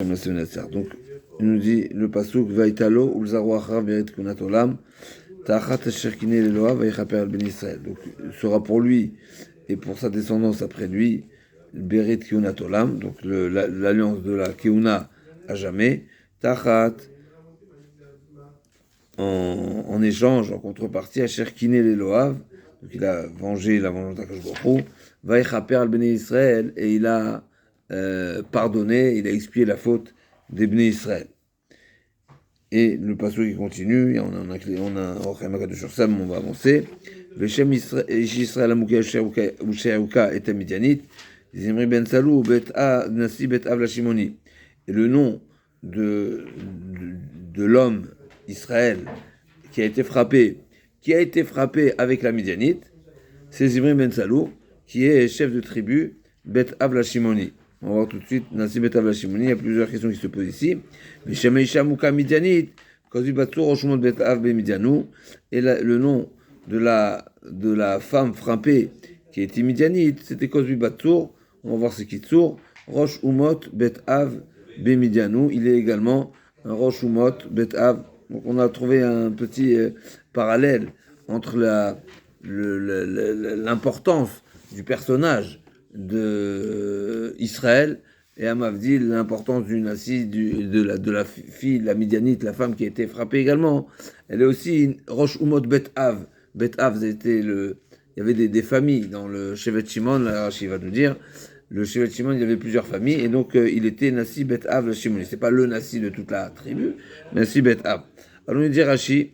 Donc, il nous dit le pasuk Vaitalo ulzaroacha berit kunat olam ta'achat sherkine leloa vayichaper al ben Israël. Donc, sera pour lui et pour sa descendance après lui berit kunat olam, donc l'alliance de la keuna à jamais. Ta'achat en échange, en contrepartie, à sherkine leloav. Donc, il a vengé la vengeance d'Akadosh Baruch Hu, vayichaper al ben Israël, et il a pardonné, il a expié la faute des Bnei Israël. Et le passage qui continue, on a on va avancer. Veshem Israël Amouka Ushayuka et Midianite, Zimri ben Salou, Nasi bet Av Lashimoni. Et le nom de l'homme Israël qui a été frappé avec la Midianite, c'est Zimri ben Salou, qui est chef de tribu Bet Av Lashimoni. On va voir tout de suite, Nasi Bet Av Lashimoni, il y a plusieurs questions qui se posent ici. Mais Shemeisha Mouka Midianite, Kozu Batsur Roshumot Bet Av Be Midianou, et le nom de la femme frappée qui était Midianite, c'était Kozu Batsur, on va voir ce qui Tsur, Rosh Umot Bet Av Be Midianou, il est également un Rosh Umot Bet Av. Donc on a trouvé un petit parallèle entre l'importance du personnage de Israël et à Mavdil l'importance d'une assise de la fille, la Midianite, la femme qui a été frappée également. Elle est aussi Rosh Umot Bet Av. Bet Av, il y avait des familles dans le Shevet Shimon, là Rashi va nous dire. Le Shevet Shimon, il y avait plusieurs familles et donc il était Nasi Bet Av le Shimoni. C'est pas le Nasi de toute la tribu, mais Nasi Bet Av. Alors on dit Rashi,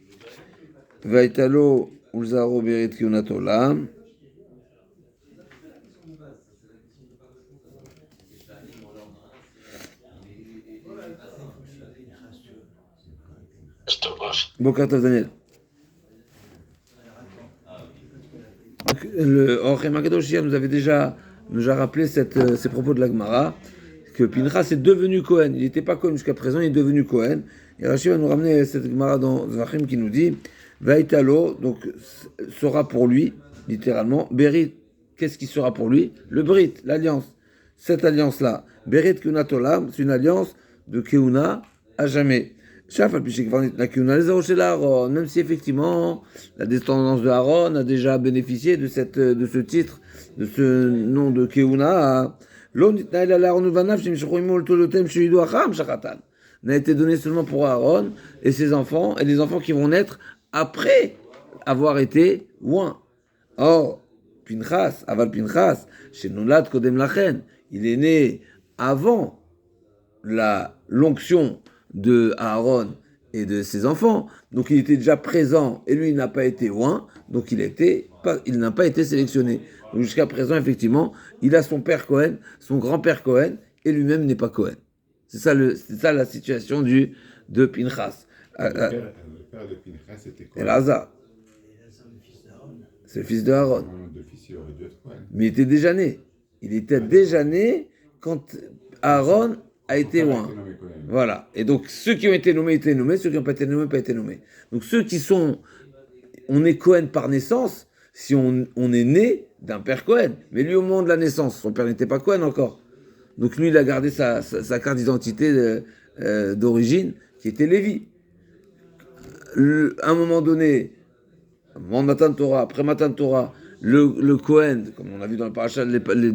Vaitalo Ulzaro Berit Kionat Olam. Bokartov Daniel. Le Orchem Akadosh nous avait déjà rappelé ces propos de la Gemara, que Pinchas est devenu Cohen. Il n'était pas Cohen jusqu'à présent, il est devenu Cohen. Et Rashi va nous ramener cette Gemara dans Zvachim qui nous dit Vaitalo, donc sera pour lui, littéralement, Berit. Qu'est-ce qui sera pour lui? Le Brit, l'alliance. Cette alliance-là, Berit Keunatolam, c'est une alliance de Keuna à jamais. Même si effectivement la descendance de Aaron a déjà bénéficié de ce titre, de ce nom de Keuna, n'a été donné seulement pour Aaron et ses enfants, et les enfants qui vont naître après avoir été loin. Or, Pinchas, Aval Pinchas, chez Nolad Kodem Lachen, il est né avant l'onction de Aaron et de ses enfants, donc il était déjà présent et lui il n'a pas été loin, donc il n'a pas été sélectionné. Donc jusqu'à présent effectivement, il a son père Cohen, son grand-père Cohen et lui-même n'est pas Cohen. C'est ça la situation de Pinchas. Le père de Pinchas était Cohen. Elazar. C'est le fils de Aaron. Mais il était déjà né. Il était déjà né quand Aaron a été loin. Voilà. Et donc, ceux qui ont été nommés étaient nommés, ceux qui n'ont pas été nommés, pas été nommés. Donc, on est Cohen par naissance, si on est né d'un père Cohen. Mais lui, au moment de la naissance, son père n'était pas Cohen encore. Donc, lui, il a gardé sa carte d'identité d'origine, qui était Lévi. À un moment donné, avant Matan Torah, après Matan Torah, le Cohen, comme on a vu dans le parachat, les premiers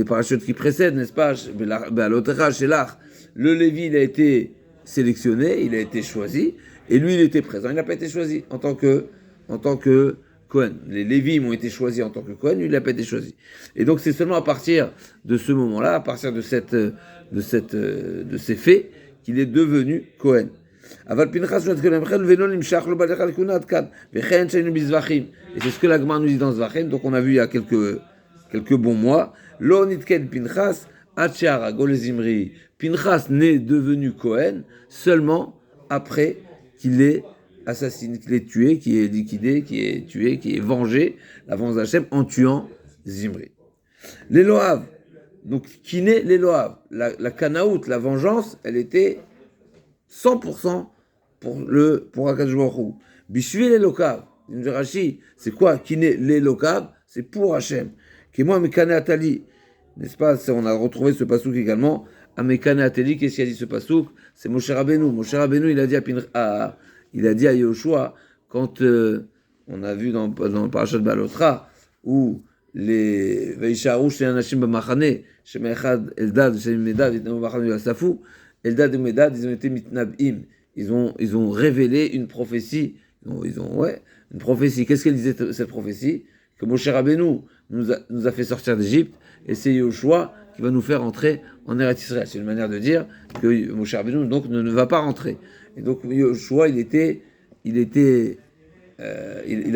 parachutes qui précèdent, n'est-ce pas, chez l'Ach, le Lévi, il a été sélectionné, il a été choisi, et lui, il était présent, il n'a pas été choisi en tant que Cohen. Les Lévim ont été choisis en tant que Cohen, lui, il n'a pas été choisi. Et donc, c'est seulement à partir de ce moment-là, à partir de ces faits, qu'il est devenu Cohen. Et c'est ce que la Gemara nous dit dans Zvachim, donc on a vu il y a quelques bons mois. Pinchas n'est devenu Cohen seulement après qu'il est assassiné, qu'il est tué, qu'il est liquidé, qu'il est tué, qu'il est vengé, la vengeance d'Hachem en tuant Zimri. L'Eloav, donc qui naît l'Eloav, la Kanaout, la vengeance, elle était 100% pour Akadosh Baruch Hu. Bishvil Elokav, Rashi, c'est quoi qui naît l'Elokav? C'est pour Hachem. Qui moi Mekane Atali, n'est-ce pas? On a retrouvé ce passouk également Amekane Ateli, qu'est-ce qu'il a dit ce pasouk? C'est Moshe Rabbeinu. Moshe Rabbeinu, il a dit à Yehoshua, quand on a vu dans le parashat Balotra, où les Veisharu Shne Anashim B'Machane, Shem Echad Eldad, Shem Medad, Itnamu B'Machane Yasafou, Eldad et Medad, ils ont été mitnabim. Ils ont révélé une prophétie. Une prophétie. Qu'est-ce qu'elle disait cette prophétie? Que Moshe Rabbeinu nous a fait sortir d'Égypte, et c'est Yehoshua qui va nous faire entrer en Eretz Israël. C'est une manière de dire que Moshe Rabbeinu donc ne va pas rentrer. Et donc Yehoshua, il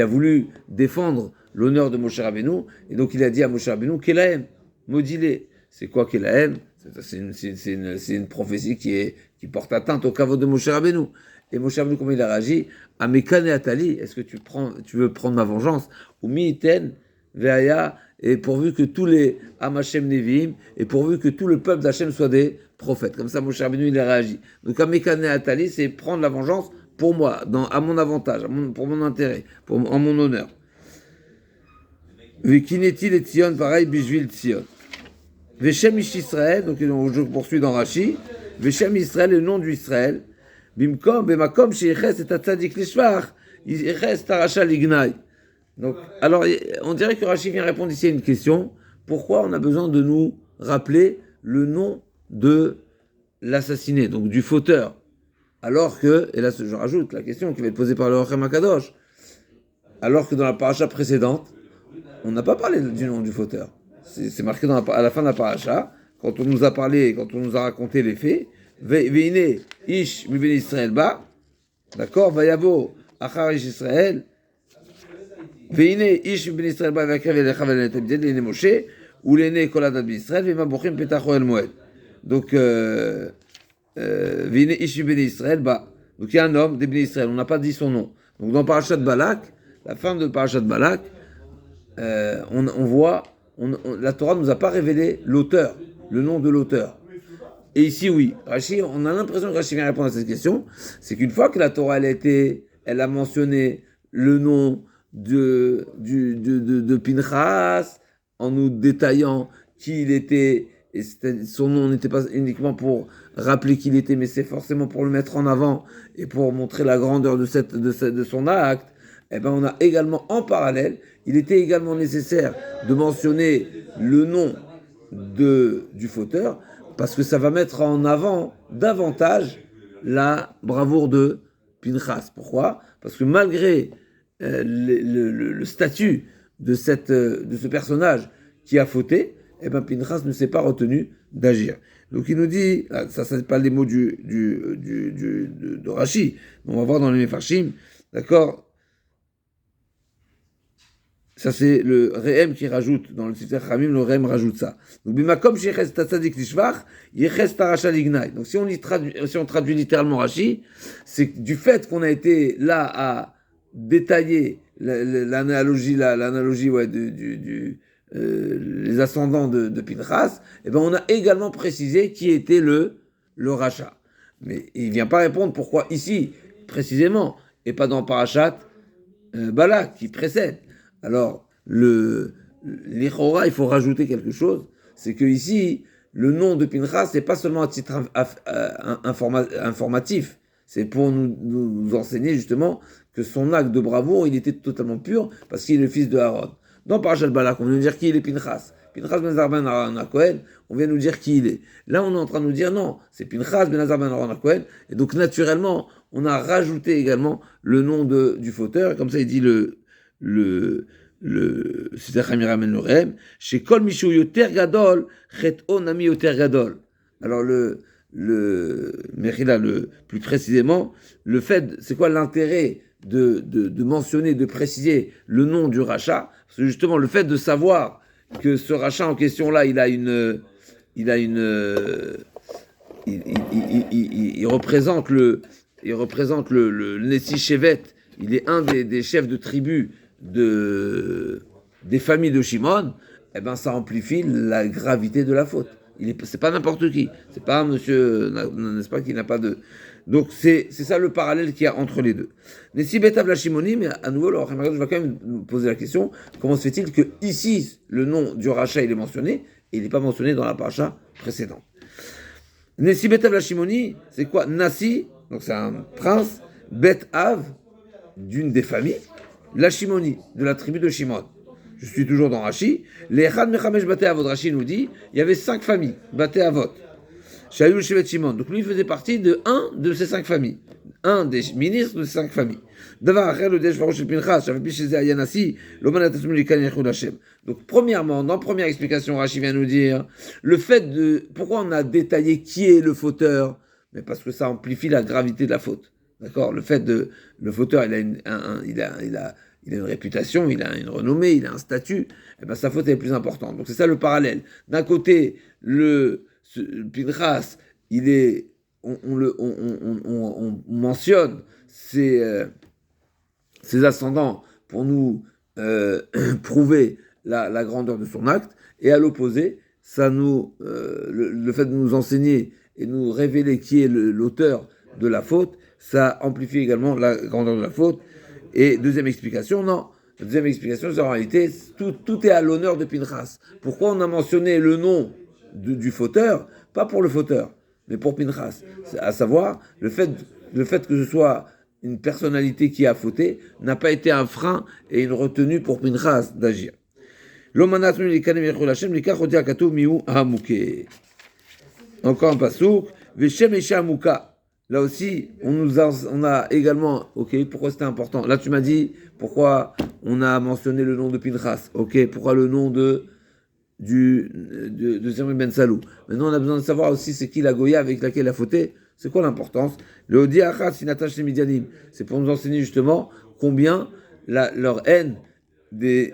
a voulu défendre l'honneur de Moshe Rabbeinu, et donc il a dit à Moshe Rabbeinu, Kelahem, maudit-les. C'est quoi Kelahem? C'est une prophétie qui porte atteinte au kavod de Moshe Rabbeinu. Et Moshe Rabbeinu, comment il a réagi? Amekane Atali, est-ce que tu veux prendre ma vengeance? Ou miiten veaya, et pourvu que tous les Amachem Neviim, et pourvu que tout le peuple d'Hachem soit des prophètes. Comme ça, Moshe Rabbeinu, il a réagi. Donc Amekane Atali, c'est prendre la vengeance pour moi, à mon avantage, pour mon intérêt, en mon honneur. Vekineti le Tzion, pareil, Bishvil Tzion. Veshem Ish Israël, donc je poursuis dans Rashi. Veshem Israël, le nom du Israël. Bimkom, Bemakom, Sheyeches et Tzadik Lishvach, Yeches Tarasha Lignai. Donc, alors, on dirait que Rashi vient répondre ici à une question. Pourquoi on a besoin de nous rappeler le nom de l'assassiné, donc du fauteur? Alors que, et là je rajoute la question qui va être posée par le Rochem Akadosh, alors que dans la paracha précédente, on n'a pas parlé du nom du fauteur. C'est marqué à la fin de la paracha, quand on nous a parlé, quand on nous a raconté les faits, Veine Ish mi ben Israël ba, d'accord, Vayavo Achar Ish Israël, Veine Ish mi ben Israël ba, Vakav Elecha Velenet Abdel, Lene Moshe, ou Lene Koladat B'Israël, Vema Bochim Petacho El Moed. Donc, Veine Ish mi ben Israël ba. Donc il y a un homme des ben Israël, on n'a pas dit son nom. Donc dans Parashat Balak, la fin de Parashat Balak, on voit, la Torah ne nous a pas révélé l'auteur, le nom de l'auteur. Et ici, oui, Rashi, on a l'impression que Rashi vient répondre à cette question, c'est qu'une fois que la Torah elle a mentionné le nom de Pinchas, en nous détaillant qui il était, et son nom n'était pas uniquement pour rappeler qui il était, mais c'est forcément pour le mettre en avant et pour montrer la grandeur de son acte. Eh ben, on a également en parallèle, il était également nécessaire de mentionner le nom du fauteur, parce que ça va mettre en avant davantage la bravoure de Pinchas. Pourquoi? Parce que malgré le statut de ce personnage qui a fauté, eh ben Pinchas ne s'est pas retenu d'agir. Donc il nous dit, ça c'est pas les mots de Rashi, mais on va voir dans les Mefarshim, d'accord? Ça, c'est le Rehem qui rajoute, dans le Sifter Chamim, le Rehem rajoute ça. Donc, Bimakom Sheches Tatzadik Lishvach, Yeches Tarasha Lignai. Donc, si on traduit littéralement Rashi, c'est du fait qu'on a été là à détailler l'analogie les ascendants de Pinchas, et ben, on a également précisé qui était le rachat. Mais il ne vient pas répondre pourquoi ici, précisément, et pas dans Parashat Balak, qui précède. Alors, l'Ichora, il faut rajouter quelque chose, c'est que ici, le nom de Pinchas, c'est pas seulement à titre informatif, c'est pour nous enseigner justement que son acte de bravoure, il était totalement pur, parce qu'il est le fils de Aaron. Dans Parashat Balak, on vient nous dire qui il est Pinchas. Pinchas ben Azar ben Aaron HaKohen, on vient nous dire qui il est. Là, on est en train de nous dire non, c'est Pinchas ben Azar ben Aaron HaKohen, et donc naturellement, on a rajouté également le nom du fauteur, et comme ça il dit c'est Chachamim ramène le Rehem, chez Kol Mishu Yoter Gadol, Chet Onami Yoter Gadol. Alors Mechila, plus précisément, le fait, c'est quoi l'intérêt de mentionner, de préciser le nom du rachat? Parce que justement, le fait de savoir que ce rachat en question là, il représente le Nessi Shevet, il est un des chefs de tribu des familles de Shimon, eh ben ça amplifie la gravité de la faute. C'est pas n'importe qui, c'est pas un monsieur, n'est-ce pas, qui n'a pas de... Donc c'est ça le parallèle qu'il y a entre les deux. Nessi Betav la Shimoni, mais à nouveau, je vais quand même nous poser la question, comment se fait-il que ici, le nom du rachat il est mentionné, et il n'est pas mentionné dans la paracha précédente? Nessi Bet Av la Shimoni, c'est quoi? Nasi, donc c'est un prince, Bet Av, d'une des familles, la Shimoni, de la tribu de Shimon. Je suis toujours dans Rashi. Les Echad Mechamesh Bate Avot, Rashi nous dit, il y avait 5 familles, Bate Avot. Shayu Shevet Shimon. Donc lui, il faisait partie de un de ces 5 familles. Un des ministres de ces 5 familles. Donc premièrement, dans la première explication, Rashi vient nous dire le fait de... Pourquoi on a détaillé qui est le fauteur? Mais parce que ça amplifie la gravité de la faute. D'accord? Le fait de... Le fauteur, il a une réputation, il a une renommée, il a un statut. Et ben sa faute est plus importante. Donc c'est ça le parallèle. D'un côté, Pinchas, il est... On mentionne ses ascendants pour nous prouver la grandeur de son acte, et à l'opposé, ça nous, le fait de nous enseigner et nous révéler qui est l'auteur de la faute, ça amplifie également la grandeur de la faute. Et deuxième explication, non. La deuxième explication, c'est en réalité, tout est à l'honneur de Pinchas. Pourquoi on a mentionné le nom du fauteur? Pas pour le fauteur, mais pour Pinchas. À savoir, le fait que ce soit une personnalité qui a fauté n'a pas été un frein et une retenue pour Pinchas d'agir. Encore un pasouk. Là aussi, on a également, ok, pourquoi c'était important? Là, tu m'as dit, pourquoi on a mentionné le nom de Pinchas? Ok, pourquoi le nom de Zimri Ben Salou? Maintenant, on a besoin de savoir aussi c'est qui la Goya avec laquelle il a fauté. C'est quoi l'importance? Le Odi Achat Sinatash les Midianim. C'est pour nous enseigner justement combien la haine des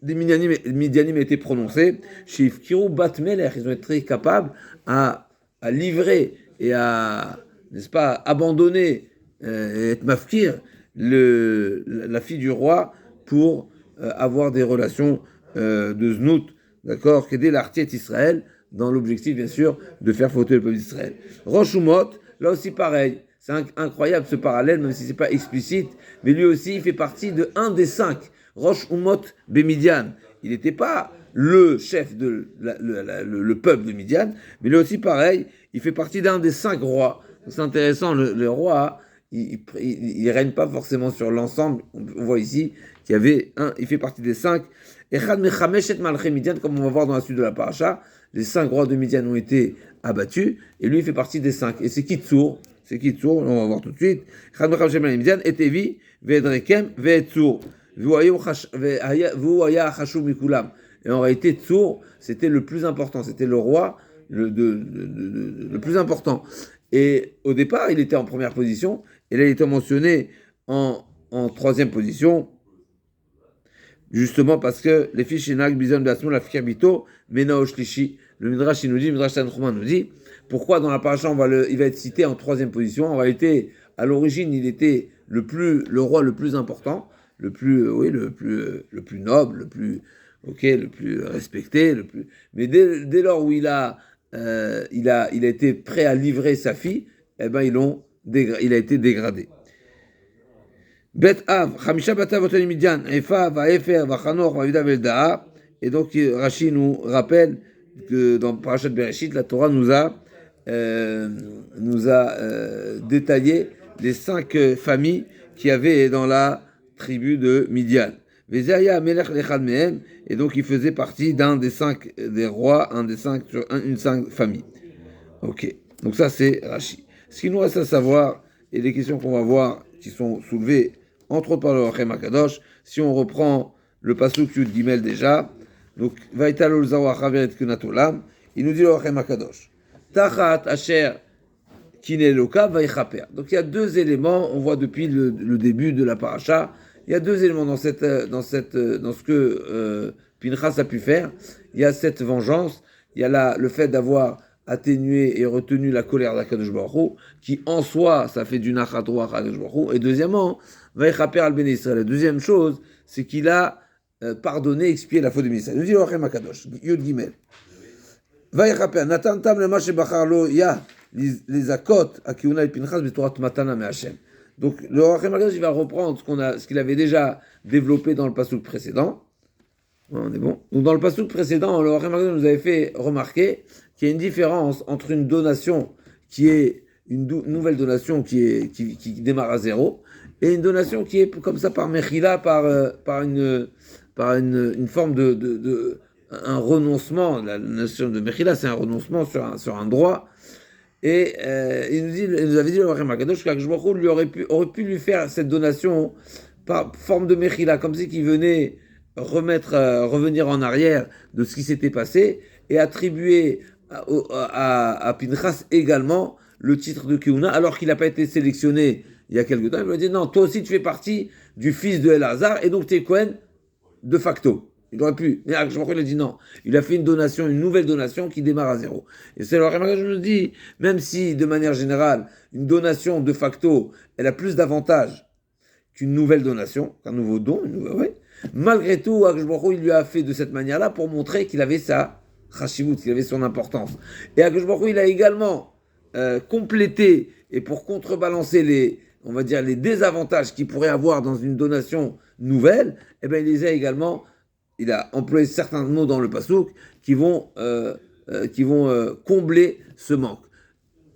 Midianim a été prononcée. Chez Ifkiru Bat Melech, ils ont été très capables à livrer et à, n'est-ce pas, abandonner et être mafkir la fille du roi pour avoir des relations de znout, d'accord, qu'aider l'artier Israël, dans l'objectif, bien sûr, de faire fauter le peuple d'Israël. Rosh Umot, là aussi pareil, c'est incroyable ce parallèle, même si c'est pas explicite, mais lui aussi, il fait partie de un des 5, Rosh Umot Bemidian. Il n'était pas le chef de le peuple de Midian, mais lui aussi pareil, il fait partie d'un des 5 rois. C'est intéressant, le roi, il règne pas forcément sur l'ensemble. On voit ici qu'il y avait il fait partie des 5. Echad Mechameshet Malchei Midian, comme on va voir dans la suite de la paracha, les 5 rois de Midian ont été abattus, et lui il fait partie des 5. Et c'est Kitsour, on va voir tout de suite. Echad Mechameshet Malchei Midian, et Evi, Ve'edrekem, Ve'etzur. Et en réalité, Tsour, c'était le plus important, c'était le roi le plus important. Et au départ, il était en première position, et là, il était mentionné en 3e position, justement parce que les fiches Shenag, Bizon, Basmo, la Fiabito, Menaosh Lishi, le Midrash, il nous dit, le Midrash Tanchuma nous dit, pourquoi dans la paracha, il va être cité en 3e position. En réalité, à l'origine, il était le roi le plus important, le plus noble, le plus respecté, mais dès lors où il a été prêt à livrer sa fille, eh ben il a été dégradé. Bet Av, Chamisha Batav Otani Midian, Efa, Vaefer, Vachanor, Vavida Veldaa. Et donc Rashi nous rappelle que dans Parashat Bereshit, la Torah nous a détaillé les 5 familles qu'il y avait dans la tribu de Midian. Et donc il faisait partie d'un des 5 des rois, une 5 familles. Ok, donc ça c'est Rashi. Ce qu'il nous reste à savoir, et les questions qu'on va voir qui sont soulevées entre autres par le Rachem Akadosh, si on reprend le pasuk Yud Gimel déjà, donc Vaitalol Zawa Chaveret Kunatolam, il nous dit le Rachem Akadosh, Tachat Asher Kineloka Vaichaper. Donc il y a 2 éléments, on voit depuis le début de la paracha. Il y a 2 éléments dans ce que Pinchas a pu faire. Il y a cette vengeance, il y a le fait d'avoir atténué et retenu la colère d'Akadosh Baruch Hu, qui en soi, ça fait du nachat roach Akadosh Baruch Hu. Et deuxièmement, Vaichaper al ben Israël. La deuxième chose, c'est qu'il a pardonné, expié la faute de Israël. Nous dit le Rachem Akadosh, Yud Gimel. Vaichaper, Natan tam lema shebachar lo ya les akot akiuna et Pinchas b'torat matana me'Hashem. Donc le Rachem Akadosh, il va reprendre ce qu'il avait déjà développé dans le pasuk précédent. On est bon. Donc dans le pasuk précédent, le Rachem Akadosh nous avait fait remarquer qu'il y a une différence entre une donation qui est une nouvelle donation qui démarre à zéro, et une donation qui est comme ça par mechila, par une forme un renoncement. La notion de mechila, c'est un renoncement sur un droit. Et il nous avait dit le Rachem Akadosh qu'Akadosh Baruch Hu aurait pu lui faire cette donation par forme de mechila, comme si qu'il venait revenir en arrière de ce qui s'était passé et attribuer à Pinchas également le titre de Keuna, alors qu'il n'a pas été sélectionné il y a quelque temps. Il lui a dit non, toi aussi tu fais partie du fils de Elazar et donc tu es Cohen de facto. Il aurait pu. Mais Akadosh Baruch Hu, il a dit non. Il a fait une nouvelle donation qui démarre à zéro. Et c'est le Rachem Akadosh, je me dis, même si de manière générale, une donation de facto, elle a plus d'avantages qu'une nouvelle donation, qu'un nouveau don, malgré tout, Akadosh Baruch Hu, il lui a fait de cette manière-là pour montrer qu'il avait sa chashivut, qu'il avait son importance. Et Akadosh Baruch Hu, il a également complété, et pour contrebalancer les désavantages qu'il pourrait avoir dans une donation nouvelle, eh bien, il a employé certains mots dans le pasouk qui vont combler ce manque.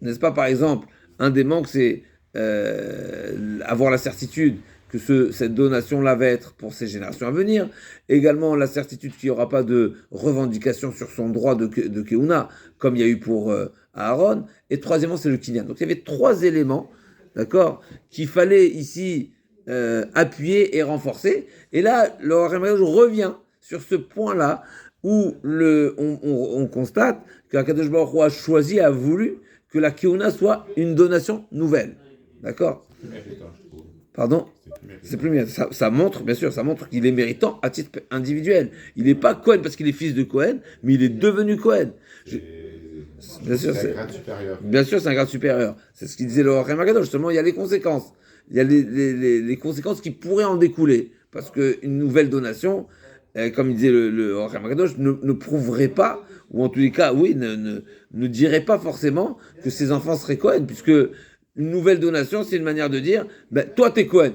N'est-ce pas, par exemple, un des manques, c'est avoir la certitude que cette donation-là va être pour ces générations à venir. Également, la certitude qu'il n'y aura pas de revendication sur son droit de Keuna, comme il y a eu pour Aaron. Et troisièmement, c'est le Kinyan. Donc, il y avait trois éléments, d'accord, qu'il fallait ici appuyer et renforcer. Et là, le Rachem revient sur ce point-là où on constate qu'Akadosh Baruch Hu a choisi, a voulu que la Keuna soit une donation nouvelle. D'accord ? Pardon ? C'est plus méritant. Ça montre, bien sûr, ça montre qu'il est méritant à titre individuel. Il n'est pas Cohen parce qu'il est fils de Cohen, mais il est devenu Cohen. Bien sûr, c'est un grade supérieur. Bien sûr, c'est un grade supérieur. C'est ce qu'il disait le Rachem Akadosh. Justement, il y a les conséquences. Il y a les conséquences qui pourraient en découler. Parce qu'une nouvelle donation, comme il disait le Rachem Akadosh, ne prouverait pas, ou en tous les cas, oui, ne dirait pas forcément que ses enfants seraient Cohen, puisque une nouvelle donation, c'est une manière de dire, toi, t'es Cohen.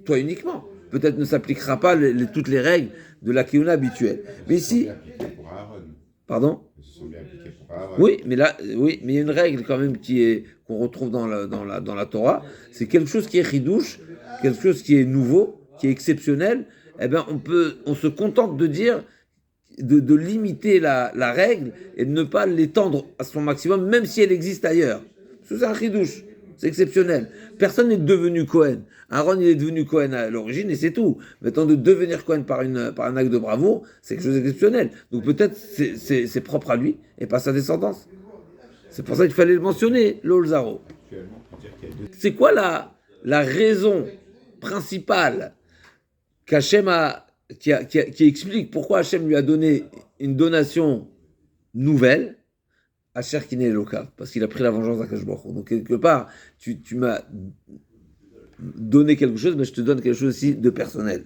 Toi uniquement. Peut-être ne s'appliquera pas toutes les règles de la Keuna habituelle. Mais ici... Pardon ? Oui, mais il y a une règle quand même qu'on retrouve dans la Torah. C'est quelque chose qui est chidouche, quelque chose qui est nouveau, qui est exceptionnel. Eh bien, on se contente de dire, de limiter la règle et de ne pas l'étendre à son maximum, même si elle existe ailleurs. C'est un chidouche. C'est exceptionnel. Personne n'est devenu Cohen. Aaron, il est devenu Cohen à l'origine et c'est tout. Maintenant, de devenir Cohen par un acte de bravoure, c'est quelque chose d'exceptionnel. Donc peut-être c'est propre à lui et pas à sa descendance. C'est pour ça qu'il fallait le mentionner, l'Olzaro. C'est quoi la raison principale qu'Hachem qui explique pourquoi Hachem lui a donné une donation nouvelle à Cherkiné et Lokav, parce qu'il a pris la vengeance d'Akadosh Baruch Hu. Donc quelque part, tu m'as donné quelque chose, mais je te donne quelque chose aussi de personnel.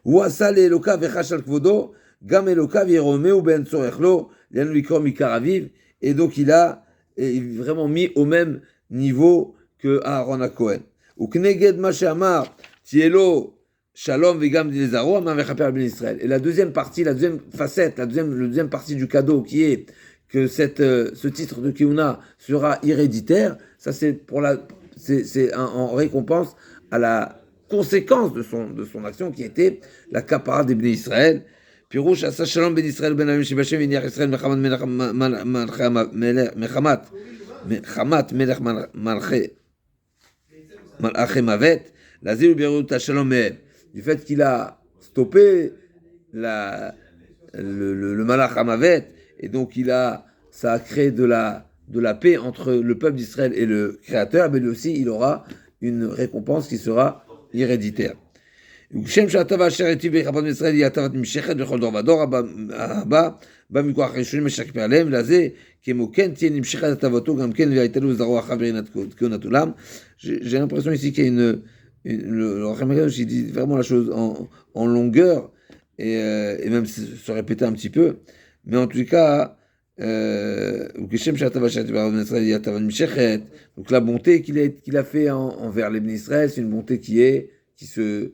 Ouasa le Lokav echashal kvodo, gam Lokav yeromeu ben tzorechlo, lianu likrom ikar aviv, et donc il a vraiment mis au même niveau que Aaron à Cohen. Ou kneged ma she'amar tielo shalom vegam dilezaro amar vechaper ben Israël. Et la deuxième partie, la deuxième facette, la deuxième partie du cadeau qui est que ce titre de Keuna sera héréditaire, ça c'est en récompense à la conséquence de son action qui était la capara des Bnei Israël. Pirouche asa shalom ben Israël ben Amim shebashem v'niach Israël mechamat melech malachei mavet lazil u'berut shalom mehem. Du fait qu'il a stoppé le malach hamavet. Et donc ça a créé de la paix entre le peuple d'Israël et le Créateur, mais lui aussi il aura une récompense qui sera héréditaire. J'ai l'impression ici qu'il y a le Rachem il dit vraiment la chose en longueur et même se répéter un petit peu. Mais en tout cas, donc la bonté qu'il a fait envers les Bnei Israël, c'est une bonté qui se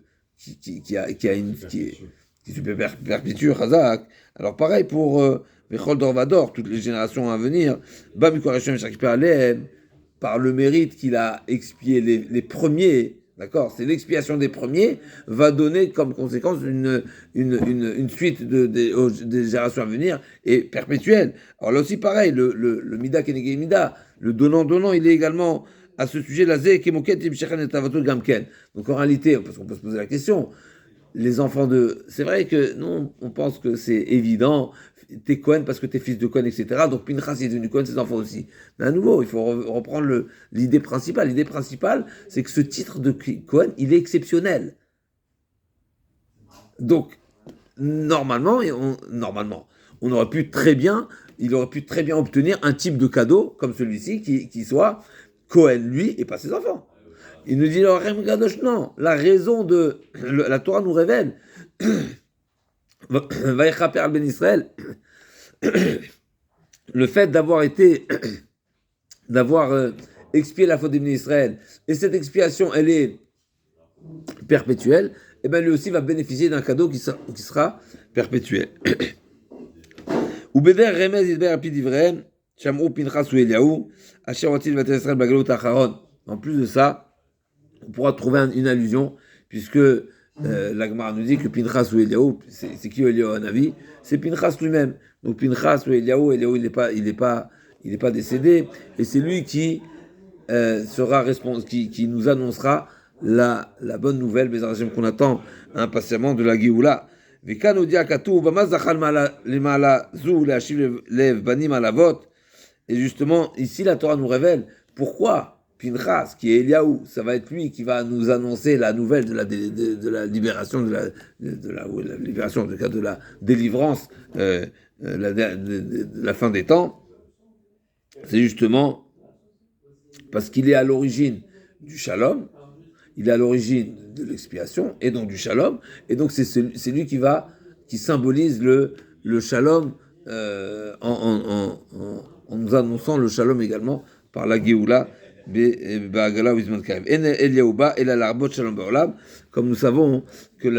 perpétue, Chazak. Alors pareil pour Vechol Dorvador, toutes les générations à venir, Bamikor Hashem Shakipé Alehem, par le mérite qu'il a expié les premiers, d'accord, c'est l'expiation des premiers, va donner comme conséquence une suite des générations à venir et perpétuelle. Alors là aussi pareil, le Mida Kenegé Mida, le donnant, il est également à ce sujet la Zé Kemoket Ibshechan et Tavatul Gamken. Donc en réalité, parce qu'on peut se poser la question, les enfants c'est vrai que nous, on pense que c'est évident, t'es Cohen parce que t'es fils de Cohen, etc. Donc Pinchas est devenu Cohen, ses enfants aussi. Mais à nouveau, il faut reprendre l'idée principale. L'idée principale, c'est que ce titre de Cohen, il est exceptionnel. Donc, normalement, il aurait pu très bien obtenir un type de cadeau comme celui-ci qui soit Cohen, lui, et pas ses enfants. Il nous dit, non, la raison la Torah nous révèle, Vayechaper al ben Israël, le fait d'avoir expié la faute des ben Israël, et cette expiation, elle est perpétuelle, et bien lui aussi va bénéficier d'un cadeau qui sera perpétuel. Ubeder remez idber apid ivrem, chamrou Pinchas ou Eliaou, asher otil vatel Israël bagalot acharon. En plus de ça, on pourra trouver une allusion, puisque la Gemara nous dit que Pinchas ou Eliaou, c'est qui Eliaou Hanavi? C'est Pinchas lui-même. Donc Pinchas ou Eliaou, il n'est pas décédé, et c'est lui qui sera responsable, qui nous annoncera la bonne nouvelle, qu'on attend impatiemment de la Géoula. Et justement, ici la Torah nous révèle pourquoi Pinchas, qui est Eliaou, ça va être lui qui va nous annoncer la nouvelle de la libération, de la libération, de la délivrance, de la fin des temps. C'est justement parce qu'il est à l'origine du shalom, il est à l'origine de l'expiation, et donc du shalom, et donc c'est lui qui symbolise le shalom en nous annonçant le shalom également par la Géoula, comme nous savons que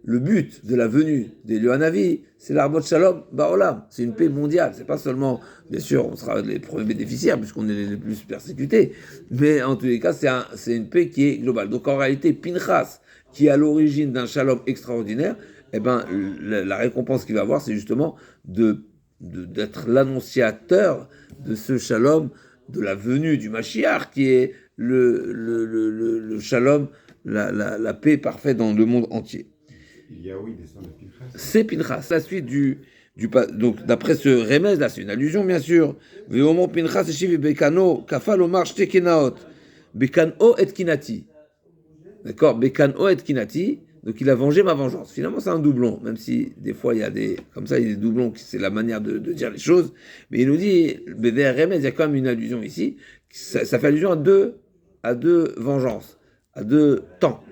le but de la venue d'Eliyahu Hanavi, c'est l'arbot shalom ba'olam, c'est une paix mondiale, c'est pas seulement, bien sûr, on sera les premiers bénéficiaires puisqu'on est les plus persécutés, mais en tous les cas, c'est une paix qui est globale. Donc en réalité, Pinchas, qui est à l'origine d'un shalom extraordinaire, eh ben, la récompense qu'il va avoir, c'est justement d'être l'annonciateur de ce shalom, de la venue du Mashiach, qui est le shalom, la paix parfaite dans le monde entier. Eliaou, il descend de Pinchas. C'est Pinchas. La suite donc d'après ce remez, là, c'est une allusion, bien sûr. Ve'omo Pinchas eshiv bekano kafal omar shte kenaot. Bekano et kinati. D'accord, Bekano et kinati. Donc il a vengé ma vengeance. Finalement, c'est un doublon, même si des fois il y a des doublons, c'est la manière de dire les choses. Mais il nous dit, BDR Remez, il y a quand même une allusion ici. Ça fait allusion à deux vengeances, à deux temps.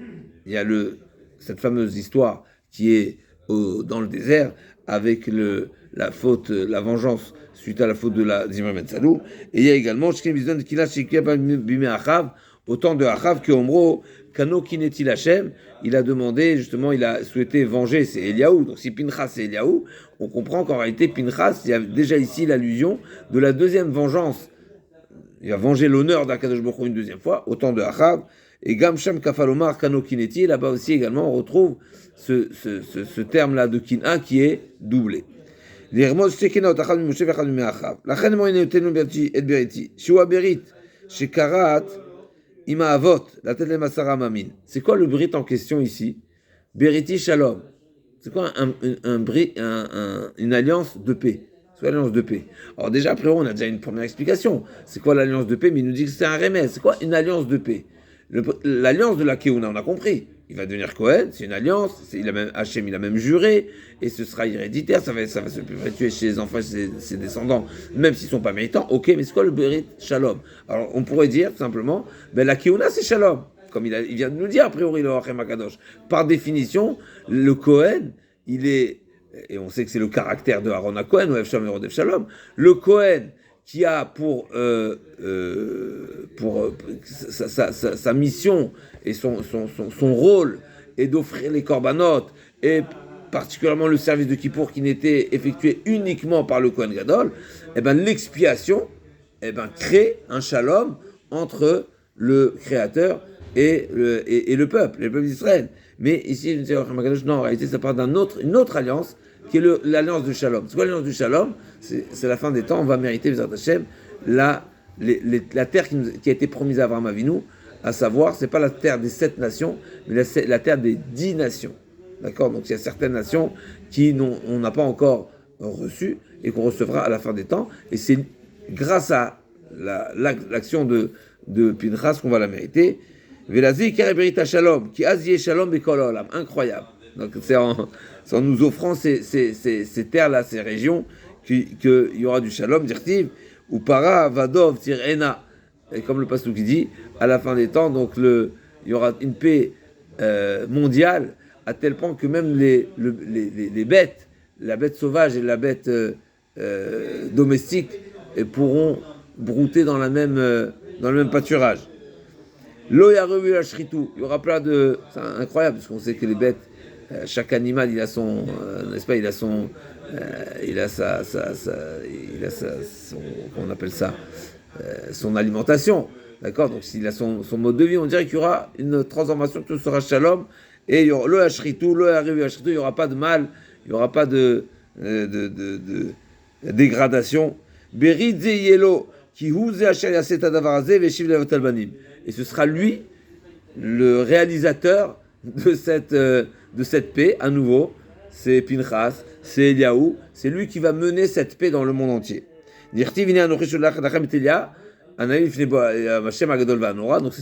Il y a cette fameuse histoire qui est dans le désert avec la faute, la vengeance suite à la faute de la Zimmerman Salou. Et il y a également au temps de Achav que Omro Kano Kinetil Hashem, il a demandé, justement, il a souhaité venger, c'est Eliaou. Donc si Pinchas c'est Eliaou, on comprend qu'en réalité Pinchas, il y a déjà ici l'allusion de la deuxième vengeance. Il a vengé l'honneur d'Akadosh Baruch Hu une deuxième fois, au temps de Achav. Et Gamsham Kafalomar Kano Kineti, là-bas aussi également, on retrouve ce terme-là de Kina qui est doublé. C'est quoi le brit en question ici? Beriti Shalom. C'est quoi une alliance de paix? C'est quoi l'alliance de paix? Alors déjà, après, on a déjà une première explication. C'est quoi l'alliance de paix? Mais il nous dit que c'est un remède. C'est quoi une alliance de paix? L'alliance de la Keuna, on a compris. Il va devenir Cohen, c'est une alliance. Hachem, il a même juré, et ce sera héréditaire. Ça va se perpétuer chez les enfants, chez ses descendants, même s'ils ne sont pas méritants. Ok, mais c'est quoi le Berit Shalom? Alors, on pourrait dire tout simplement, la Keuna, c'est Shalom. Comme il vient de nous dire, a priori, le Hachem Akadosh. Par définition, le Cohen, il est, et on sait que c'est le caractère de Aaron à Cohen, ou Shalom et Rodef Shalom, le Cohen qui a pour sa mission et son rôle est d'offrir les corbanotes et particulièrement le service de Kippour qui n'était effectué uniquement par le Kohen Gadol, eh ben, l'expiation crée un shalom entre le Créateur et le peuple d'Israël. Mais ici, non, en réalité, ça parle d'une autre alliance, qui est l'alliance du Shalom. C'est quoi l'alliance du Shalom? C'est la fin des temps, on va mériter, Bezrat Hashem, la terre qui a été promise à Abraham Avinu, à savoir, c'est pas la terre des 7 nations, mais la terre des 10 nations. D'accord? Donc il y a certaines nations on n'a pas encore reçues et qu'on recevra à la fin des temps, et c'est grâce à l'action de Pinchas qu'on va la mériter. Velazi Kereberita Shalom, qui Azie Shalom Bekol Olam. Incroyable. Donc c'est en nous offrant ces terres-là, ces régions, qu'il y aura du Shalom, dirtiv, ou para Vadov Tirena. Et comme le pasteur qui dit, à la fin des temps, donc il y aura une paix mondiale, à tel point que même les bêtes, la bête sauvage et la bête domestique, pourront brouter dans le même pâturage. L'oyarevu ashritu, il y aura plein de... C'est incroyable, parce qu'on sait que les bêtes, chaque animal, il a son... n'est-ce pas, il a son... on appelle ça, son alimentation, d'accord? Donc s'il a son mode de vie, on dirait qu'il y aura une transformation, tout sera shalom, et il y aura le ashritu, il n'y aura pas de mal, il n'y aura pas de dégradation. Beridze yelo, qui huze asher yaset adavarazé, veshiv levat albanim. Et ce sera lui, le réalisateur de cette paix, à nouveau, c'est Pinchas, c'est Eliaou, c'est lui qui va mener cette paix dans le monde entier. Donc c'est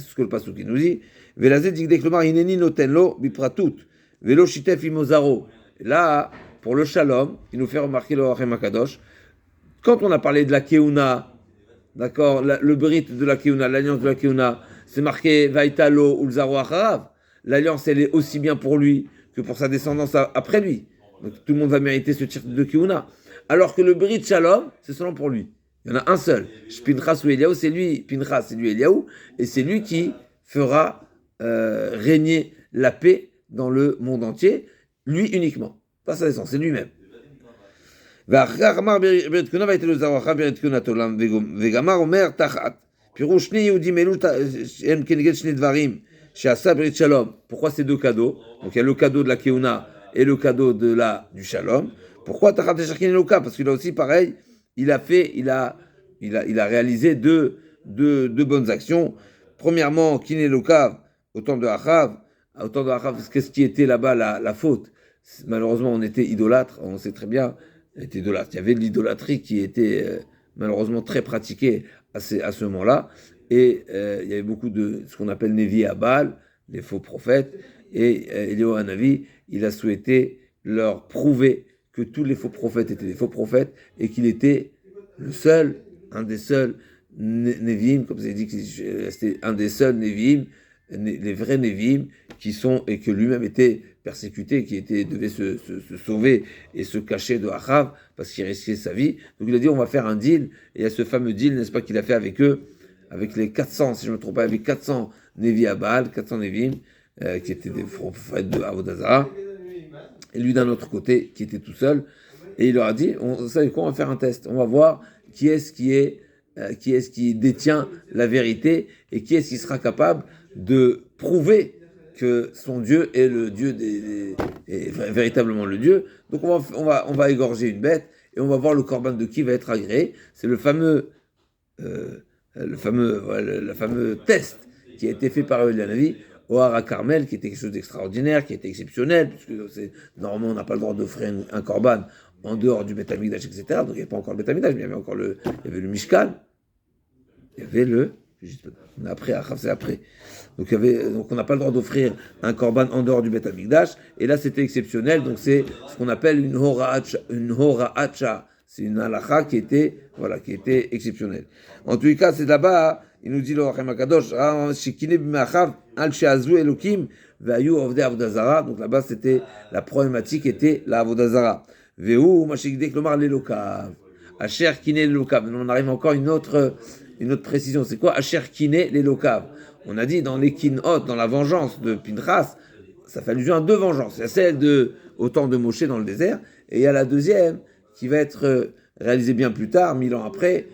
ce que le pasuk nous dit. Là, pour le shalom, il nous fait remarquer le Hachem Akadosh, quand on a parlé de la Keuna, d'accord, le brit de la Keuna, l'alliance de la Keuna, c'est marqué Vaitalo ou le Zaro Acharav. L'alliance, elle est aussi bien pour lui que pour sa descendance après lui. Donc tout le monde va mériter ce titre de Keuna. Alors que le brit Shalom, c'est seulement pour lui. Il y en a un seul. Pinchas ou Eliaou, c'est lui, Pinchas, c'est lui Eliaou, et c'est lui qui fera régner la paix dans le monde entier, lui uniquement. Pas sa descendance, c'est lui-même. Pourquoi ces deux cadeaux? Donc il y a le cadeau de la Keuna et le cadeau du Shalom. Pourquoi Tachat Esharkin Eloka? Parce qu'il a aussi pareil, il a réalisé deux bonnes actions. Premièrement, Kiné Eloka, au temps de Achav, qu'est-ce qui était là-bas la faute? Malheureusement, on était idolâtre, on sait très bien. Il y avait de l'idolâtrie qui était malheureusement très pratiquée à ce moment-là. Et il y avait beaucoup de ce qu'on appelle Nevi à Baal, les faux prophètes. Et Eliyahu Hanavi, il a souhaité leur prouver que tous les faux prophètes étaient des faux prophètes et qu'il était un des seuls Nevi'im, comme vous avez dit, c'était un des seuls Nevi'im, les vrais Nevi'im, et que lui-même était persécuté, devait se sauver et se cacher de Achav parce qu'il risquait sa vie. Donc il a dit on va faire un deal, et il y a ce fameux deal, n'est-ce pas, qu'il a fait avec eux, avec les 400, si je ne me trompe pas, avec 400 Nevi à Baal, 400 Nevi'im, qui étaient des prophètes de Avodah Zarah, et lui d'un autre côté qui était tout seul, et il leur a dit on savez quoi, on va faire un test, on va voir qui est-ce qui détient la vérité et qui est-ce qui sera capable de prouver que son Dieu est le Dieu est véritablement le Dieu. Donc on va égorger une bête et on va voir le corban de qui va être agréé. C'est le fameux test qui a été fait par Eliyahu Hanavi au Hara Carmel, qui était quelque chose d'extraordinaire, qui était exceptionnel, puisque normalement on n'a pas le droit d'offrir un corban en dehors du Beth Amikdash, etc. Donc il n'y avait pas encore le Beth Amikdash, mais il y avait le Mishkan, il y avait c'est après. Donc on n'a pas le droit d'offrir un korban en dehors du Beth Amikdash, et là c'était exceptionnel, donc c'est ce qu'on appelle une hora'acha, c'est une halakha qui était exceptionnelle. En tous les cas, c'est là-bas, il nous dit le Hachem Akadosh, shikine b'me'achav al she'azu elokim ve'ayu ovdei avodah zara. Donc là-bas, la problématique était la avodah zara. Ve'u mashikdek lomar lelokav asher kine lelokav. On arrive encore une autre précision. C'est quoi asher kine lelokav? On a dit dans les kinot, dans la vengeance de Pinchas, ça fait allusion à deux vengeances. Il y a celle au temps de Moshe dans le désert, et il y a la deuxième qui va être réalisée bien plus tard, 1000 ans après,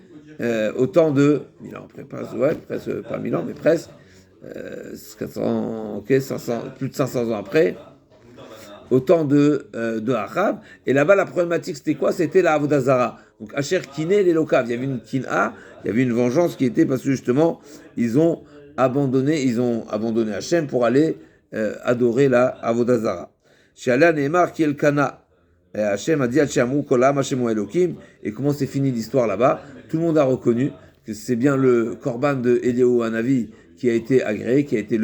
au temps de 1000 ans après, presque pas 1000 ans, mais presque 400, 500, plus de 500 ans après, au temps de Ahab. Et là-bas, la problématique, c'était quoi? C'était la Avodah Zara. Donc, Asher Kiné les Lokav. Il y avait une Kin'a, il y avait une vengeance qui était parce que justement, ils ont abandonné Hachem pour aller adorer la Avodah Zara. Shalá Neymar qui est le Kana. Et Hachem a dit Hachem Kolam Hachem Elohim. Et comment c'est fini l'histoire là-bas? Tout le monde a reconnu que c'est bien le Korban de Eliyahu Hanavi qui a été agréé, qui a été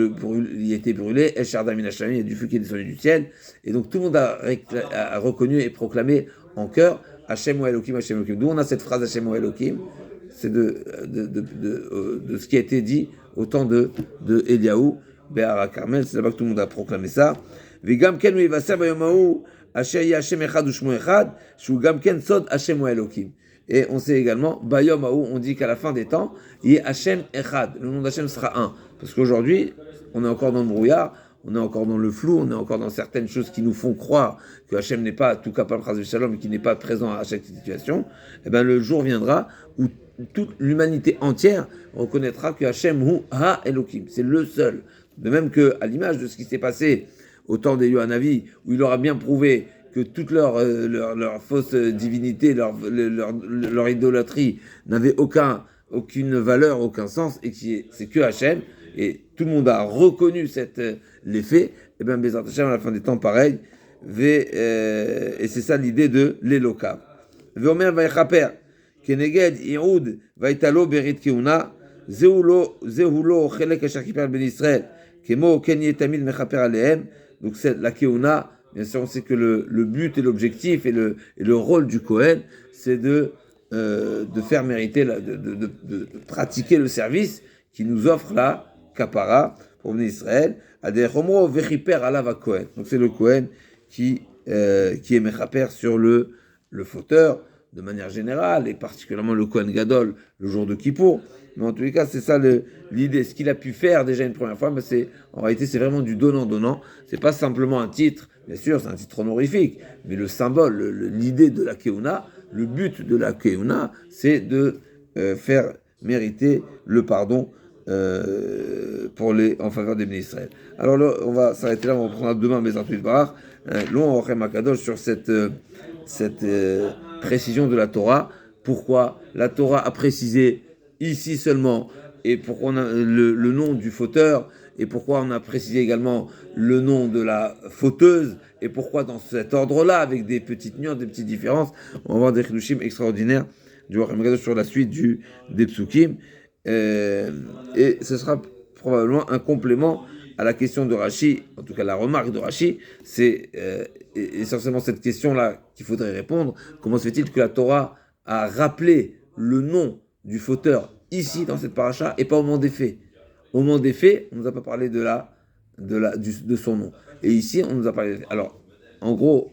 brûlé, El Shardam Minashami, il y a du feu qui est descendu du ciel, et donc tout le monde a reconnu et proclamé en chœur Hachem ou Elohim, Hachem Elohim. D'où on a cette phrase Hachem ou Elohim, c'est de ce qui a été dit au temps de Eliyahu, Béhara Carmel, c'est là-bas que tout le monde a proclamé ça. Vigam ken uivaser bayomahu, Asher yi Hachem echad ushmo echad, shu gam ken sod Hachem ou Elohim. Et on sait également, Bayom Aou, on dit qu'à la fin des temps, il y a Hachem Echad. Le nom d'Hachem sera un. Parce qu'aujourd'hui, on est encore dans le brouillard, on est encore dans le flou, on est encore dans certaines choses qui nous font croire que Hachem n'est pas tout capable, Shalom, et qu'il n'est pas présent à chaque situation. Et bien, le jour viendra où toute l'humanité entière reconnaîtra que Hachem Hu Ha Elohim. C'est le seul. De même qu'à l'image de ce qui s'est passé au temps d'Eliyahu Hanavi, où il aura bien prouvé que toute leur fausse divinité, leur idolâtrie n'avait aucune valeur, aucun sens, et c'est que Hachem, et tout le monde a reconnu les faits, et bien Bezrat Hachem à la fin des temps pareil, et c'est ça l'idée de l'Elokav. Veomer vaïchaper, keneged Yehoud vaïtalo berit keuna, zehulo chelek asher kiper ben Israël, kemo ken yetamid mechaper alehem, donc c'est la keuna. Bien sûr, on sait que le but et l'objectif et le rôle du Kohen, c'est de faire mériter, de pratiquer le service qui nous offre la kapara pour venir Israël. Donc c'est le Kohen qui est mechaper sur le fauteur de manière générale, et particulièrement le Kohen Gadol le jour de Kippour. Mais en tous les cas, c'est ça l'idée. Ce qu'il a pu faire déjà une première fois, mais en réalité, c'est vraiment du donnant-donnant. C'est pas simplement un titre. Bien sûr, c'est un titre honorifique, mais le symbole, l'idée de la Keuna, le but de la Keuna, c'est de faire mériter le pardon en faveur des bénis Israël. Alors là, on va s'arrêter là, on reprendra demain mes intuitions barach, long en Ochem Akadosh sur cette précision de la Torah. Pourquoi la Torah a précisé ici seulement, et pourquoi on a le nom du fauteur, et pourquoi on a précisé également le nom de la fauteuse, et pourquoi dans cet ordre-là, avec des petites nuances, des petites différences. On va voir des chidushim extraordinaires du Ochem Akadosh sur la suite des psukim, et ce sera probablement un complément à la question de Rashi, en tout cas la remarque de Rashi, c'est essentiellement cette question-là qu'il faudrait répondre. Comment se fait-il que la Torah a rappelé le nom du fauteur ici dans cette paracha et pas au moment des faits? Au moment des faits, on ne nous a pas parlé de son nom. Et ici, on nous a parlé. Alors, en gros,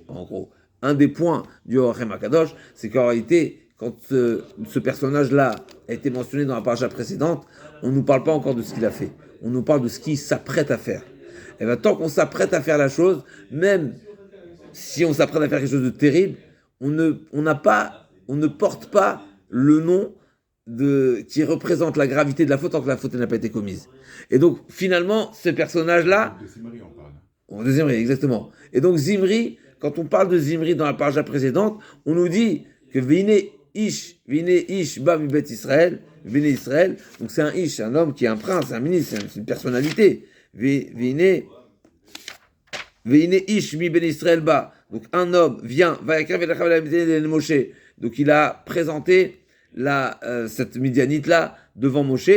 un des points du Ochem Akadosh, c'est qu'en réalité, quand ce personnage-là a été mentionné dans la paracha précédente, on ne nous parle pas encore de ce qu'il a fait. On nous parle de ce qu'il s'apprête à faire. Et bien, tant qu'on s'apprête à faire la chose, même si on s'apprête à faire quelque chose de terrible, on ne porte pas le nom qui représente la gravité de la faute tant que la faute n'a pas été commise. Et donc, finalement, ce personnage-là... De Zimri, on parle. De Zimri, exactement. Et donc, Zimri, quand on parle de Zimri dans la paracha précédente, on nous dit que Vine Ish, Ba mi Bet Israël, Vine Israël, donc c'est un Ish, un homme qui est un prince, un ministre, c'est une personnalité. Vine Ish mi Ben Israël Ba, donc un homme vient, Moshe, donc il a présenté cette Midianite-là devant Moshe,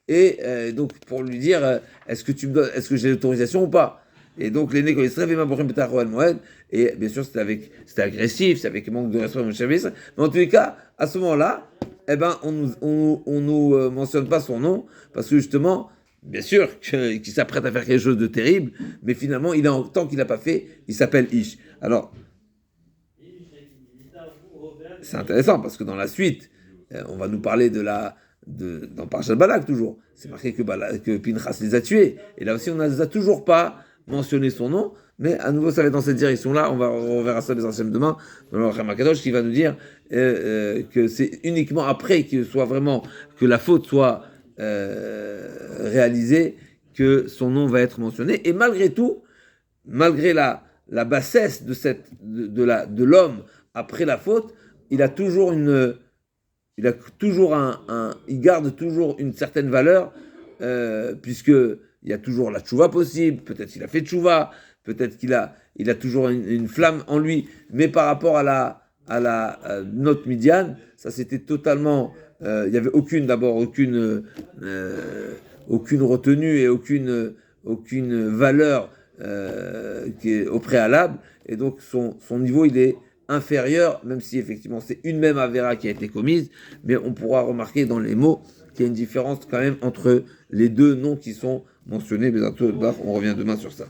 et donc pour lui dire, est-ce que j'ai l'autorisation ou pas? Et donc les négociations se réveillent Maborim Betaro El Moed, et bien sûr c'était agressif, c'était avec manque de respect de Moshe. Mais en tous les cas, à ce moment-là, on nous mentionne pas son nom, parce que justement, bien sûr qu'il s'apprête à faire quelque chose de terrible, mais finalement, tant qu'il n'a pas fait, il s'appelle Ish. Alors, c'est intéressant, parce que dans la suite, on va nous parler dans Parashat Balak toujours. C'est marqué que Pinchas les a tués. Et là aussi, on ne les a toujours pas mentionner son nom, mais à nouveau ça va être dans cette direction-là, on verra ça demain, dans le Racham HaKadosh, qui va nous dire que c'est uniquement après que la faute soit réalisée, que son nom va être mentionné, et malgré tout, malgré la bassesse de l'homme après la faute, il garde toujours une certaine valeur, puisque il y a toujours la tchouva possible, peut-être qu'il a fait tchouva, peut-être qu'il a toujours une flamme en lui, mais par rapport à la note Midian, ça c'était totalement, il n'y avait aucune retenue et aucune valeur qui est au préalable, et donc son niveau il est inférieur, même si effectivement c'est une même avéra qui a été commise, mais on pourra remarquer dans les mots qu'il y a une différence quand même entre les deux noms qui sont mentionnés. On revient demain sur ça.